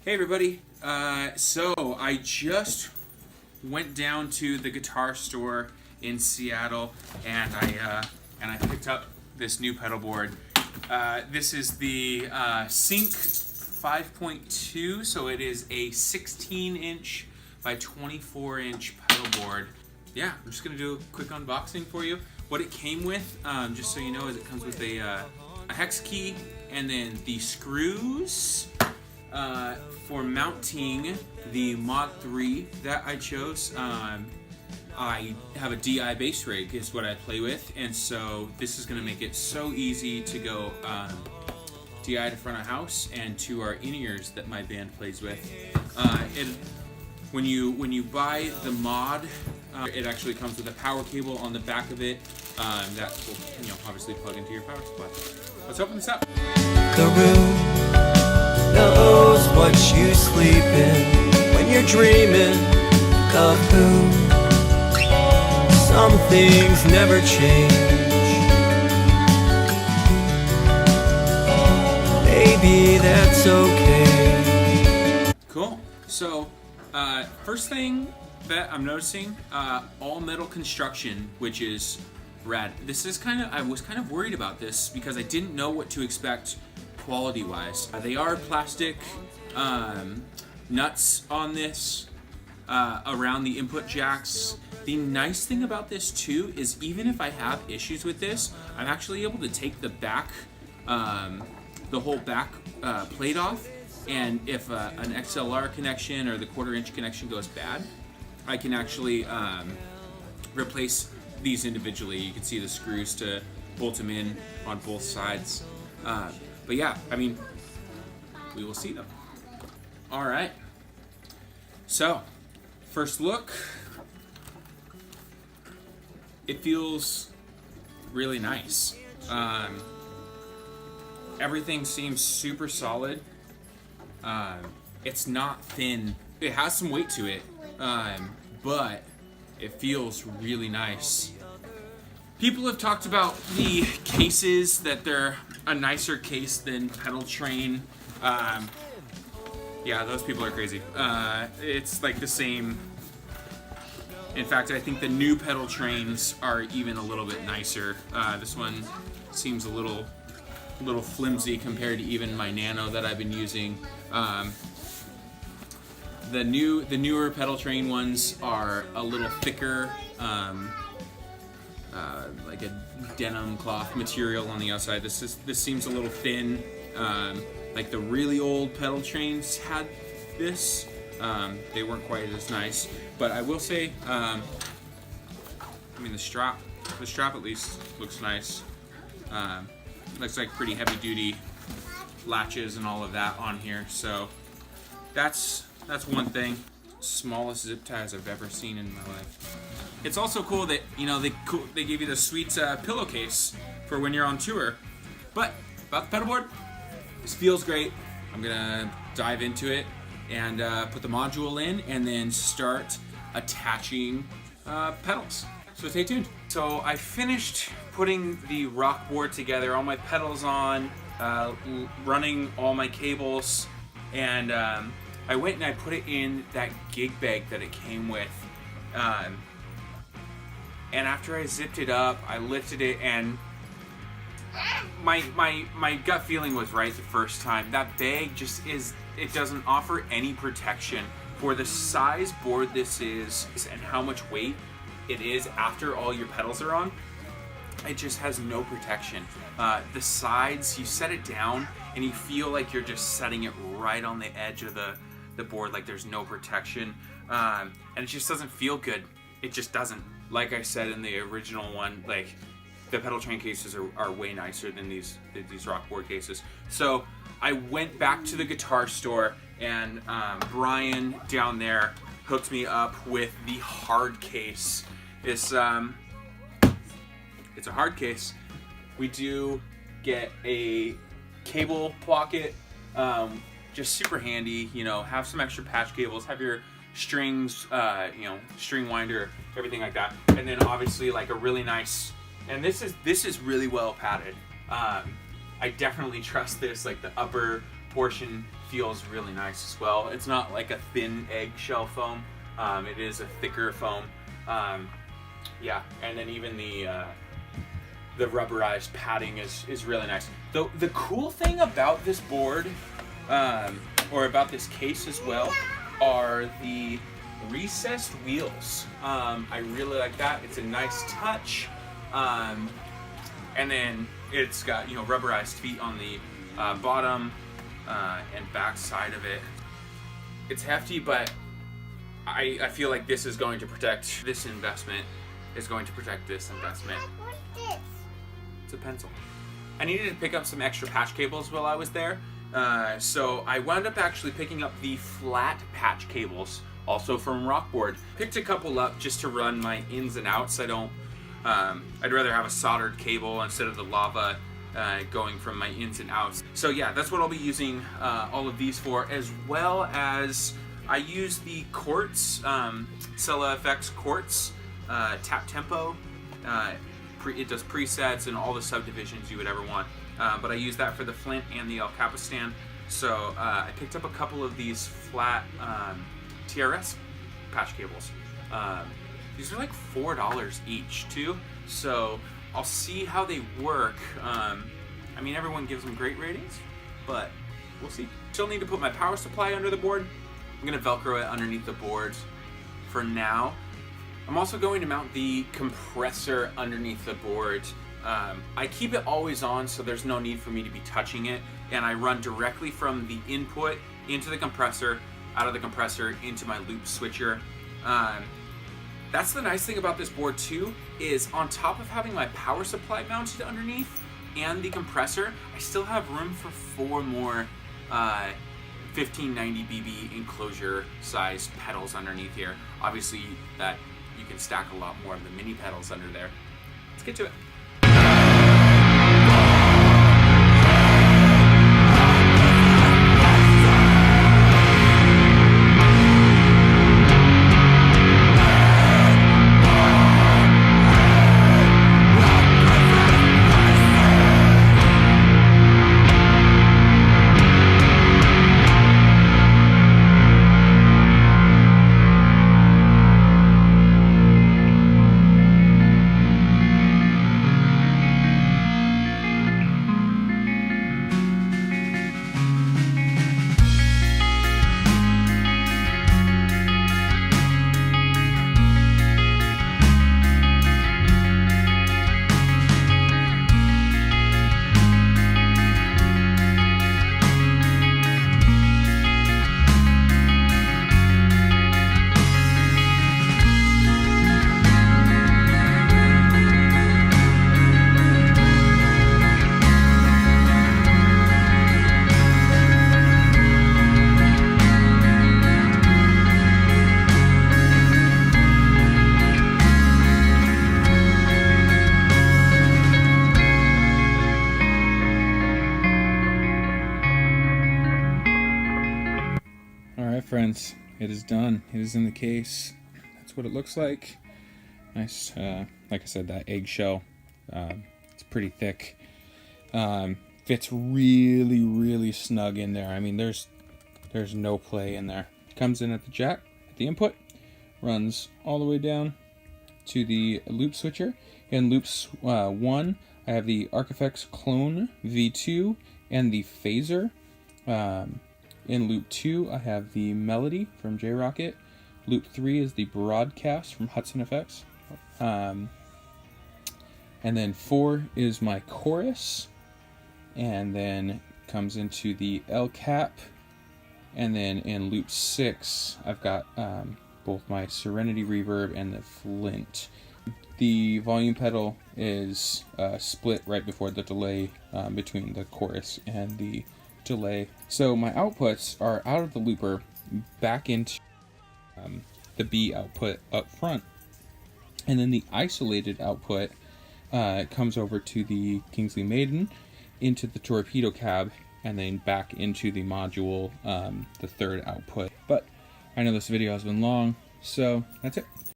Hey everybody, so I just went down to the guitar store in Seattle and I picked up this new pedal board. This is the Cinque 5.2, so it is a 16-inch by 24-inch pedal board. Yeah, I'm just gonna do a quick unboxing for you. What it came with, just so you know, is it comes with a hex key and then the screws for mounting the Mod 3 that I chose. I have a DI bass rig is what I play with, and so this is going to make it so easy to go DI to front of house and to our in-ears that my band plays with. When you buy the mod, it actually comes with a power cable on the back of it that will obviously plug into your power supply. Let's open this up. The room knows what you sleep in when you're dreaming of who. Some things never change. Maybe that's okay. Cool. So, first thing that I'm noticing, all metal construction, which is rad. This is I was kind of worried about this because I didn't know what to expect quality-wise. They are plastic nuts on this around the input jacks. The nice thing about this too is even if I have issues with this, I'm actually able to take the back, the whole back plate off, and if an XLR connection or the 1/4-inch connection goes bad, I can actually replace these individually. You can see the screws to bolt them in on both sides. But yeah, I mean, we will see them. All right. So, first look. It feels really nice. Everything seems super solid. It's not thin. It has some weight to it, but it feels really nice. People have talked about the cases, that they're a nicer case than Pedal Train. Yeah, those people are crazy. It's like the same. In fact, I think the new Pedal Trains are even a little bit nicer. This one seems a little flimsy compared to even my Nano that I've been using. The newer Pedal Train ones are a little thicker, like a denim cloth material on the outside. This seems a little thin. Like the really old Pedal Trains had this. They weren't quite as nice, but I will say, I mean the strap at least looks nice. Looks like pretty heavy duty latches and all of that on here. So that's one thing. Smallest zip ties I've ever seen in my life. It's also cool that they give you the sweet pillowcase for when you're on tour. But about the pedal board, this feels great. I'm gonna dive into it and put the module in and then start attaching pedals. So stay tuned. So I finished putting the Rockboard together, all my pedals on, running all my cables, and I went and I put it in that gig bag that it came with. And after I zipped it up, I lifted it, and my gut feeling was right the first time. That bag just it doesn't offer any protection for the size board this is and how much weight it is after all your pedals are on. It just has no protection. The sides, you set it down and you feel like you're just setting it right on the edge of the board, like there's no protection, and it just doesn't feel good. It just doesn't. Like I said in the original one, like the Pedal Train cases are way nicer than these Rockboard cases. So I went back to the guitar store, and Brian down there hooked me up with the hard case. It's a hard case. We do get a cable pocket, just super handy. Have some extra patch cables, have your strings, string winder, everything like that, and then obviously like a really nice. And this is really well padded. I definitely trust this. Like the upper proportion feels really nice as well. It's not like a thin eggshell foam. It is a thicker foam. Yeah, and then even the rubberized padding is really nice. The cool thing about this board, or about this case as well, are the recessed wheels. I really like that. It's a nice touch. And then it's got, you know, rubberized feet on the bottom and back side of it. It's hefty, but I feel like this is going to protect this investment. Is going to protect this investment. What's this? It's a pencil. I needed to pick up some extra patch cables while I was there, so I wound up actually picking up the flat patch cables, also from Rockboard. Picked a couple up just to run my ins and outs. I'd rather have a soldered cable instead of the lava going from my ins and outs. So yeah, that's what I'll be using all of these for, as well as I use the quartz, Sella FX quartz tap tempo. It does presets and all the subdivisions you would ever want, but I use that for the Flint and the El Capistan. So I picked up a couple of these flat TRS patch cables. These are like $4 each too, so I'll see how they work. I mean, everyone gives them great ratings, but we'll see. Still need to put my power supply under the board. I'm gonna Velcro it underneath the board for now. I'm also going to mount the compressor underneath the board. I keep it always on, so there's no need for me to be touching it, and I run directly from the input into the compressor, out of the compressor into my loop switcher. That's the nice thing about this board too, is on top of having my power supply mounted underneath and the compressor, I still have room for 4 more 1590 BB enclosure sized pedals underneath here. Obviously that you can stack a lot more of the mini pedals under there. Let's get to it. Alright friends, it is done. It is in the case. That's what it looks like. Nice, like I said, that eggshell. It's pretty thick. Fits really snug in there. I mean, there's no play in there. Comes in at the jack, at the input, runs all the way down to the loop switcher. In loops 1, I have the ArcFX Clone V2 and the Phaser. In loop 2, I have the Melody from J-Rocket. Loop 3 is the Broadcast from Hudson FX. And then 4 is my Chorus. And then comes into the El Cap. And then in loop 6, I've got both my Serenity Reverb and the Flint. The volume pedal is split right before the delay between the chorus and the delay. So my outputs are out of the looper back into the B output up front, and then the isolated output comes over to the Kingsley Maiden, into the torpedo cab, and then back into the module, the third output. But I know this video has been long, so that's it.